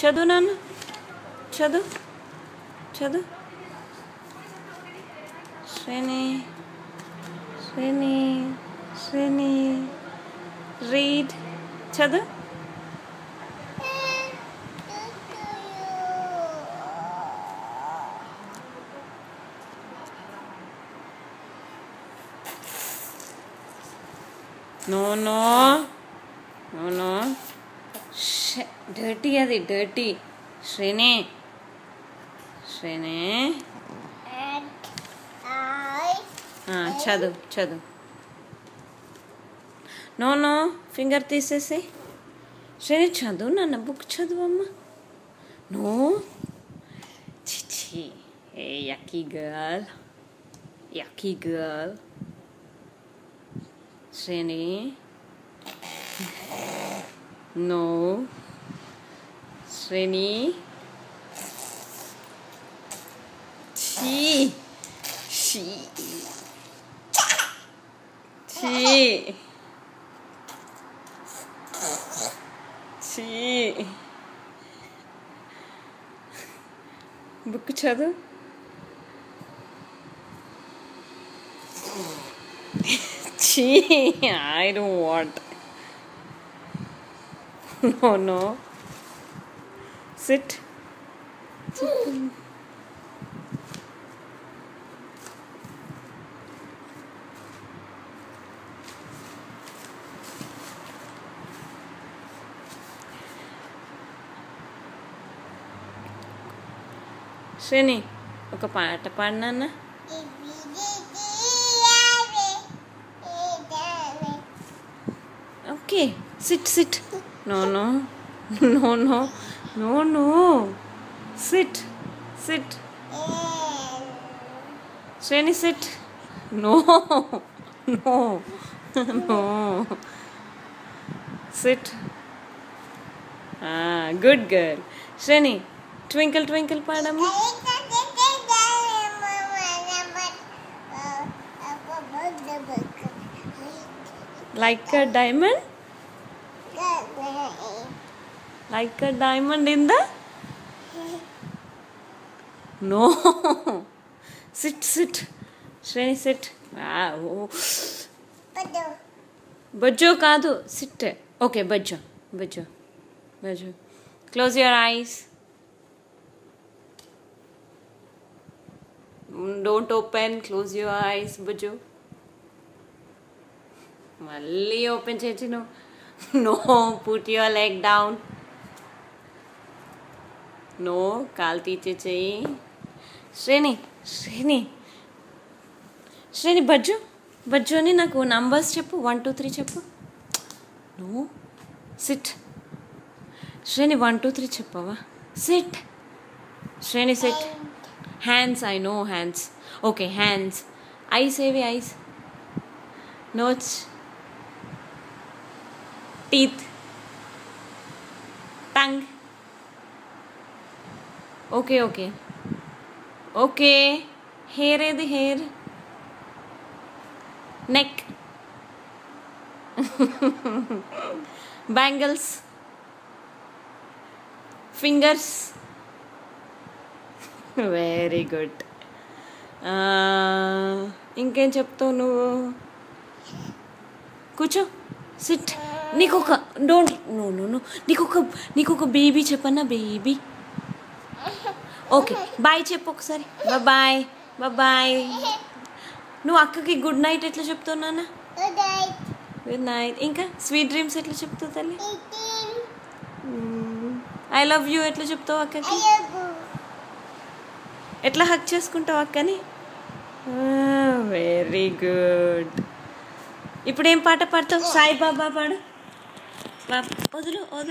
చదువు నాన్న, చదువు చదువు. శ్రేణి శ్రేణి శ్రేణి రీడ్, చదువు. No, no, no, no. Dirty అది, dirty. Shreni, Shreni. చదువు చదువు. నో నో, ఫింగర్ తీసేసి. శ్రేణి చదువు నాన్న, బుక్ చదువు అమ్మా. నో, చిచి, ఏ yucky girl, yucky girl. Shreni, no. Shreni, chi, chi, chi, chi. Book chadu. I don't want. No, no. Sit. Shreni, ఒక పాట పాడు నాన్న. Okay, sit, sit. No, no, no, no, no, no. Sit, sit. Shreni, sit. No, no, no. Sit. Good girl. Shreni, twinkle, twinkle, paadamma. Like a diamond? Like a diamond in the? No. Sit, sit. Shreni, sit. Bajjo kaadu. Sit. Okay, bajjo. Bajjo. Bajjo. Close your eyes. Don't open. Close your eyes. Bajjo. మళ్ళీ open చేసి no, put your leg down. No, కాలు తీసేయి. శ్రేణి శ్రేణి శ్రేణి బజ్జు బజ్జు అని నాకు numbers చెప్పు. 1 2 3 చెప్పు. No, sit. శ్రేణి 1 2 3 చెప్పవా? సిట్. శ్రేణి sit. Hands, eye no hands. Okay, hands. Eyes ఏవి? Eyes. Nose. Teeth, tongue. Okay, okay, okay. Hair edi hair. Neck. Bangles. Fingers. Very good. ఇంకేం చెప్తావు నువ్వు? కూర్చో, సిట్. నీకొక డోంట్, నో నో నో, నీకొక బేబీ చెప్పన్నా, బేబీ. ఓకే, బాయ్ చెప్పు ఒకసారి. Bye bye. నువ్వు అక్కకి గుడ్ నైట్ ఎట్లా చెప్తావు నాన్న? Good night. ఇంకా స్వీట్ డ్రీమ్స్ ఎట్లా చెప్తావు తల్లి? ఐ లవ్ యూ ఎట్లా చెప్తావు అక్కకి? ఎట్లా హక్ చేసుకుంటావు అక్కని? Very good. ఇప్పుడు ఏం పాట పాడతావు? సాయిబాబా పాడు. వదులు వదులు.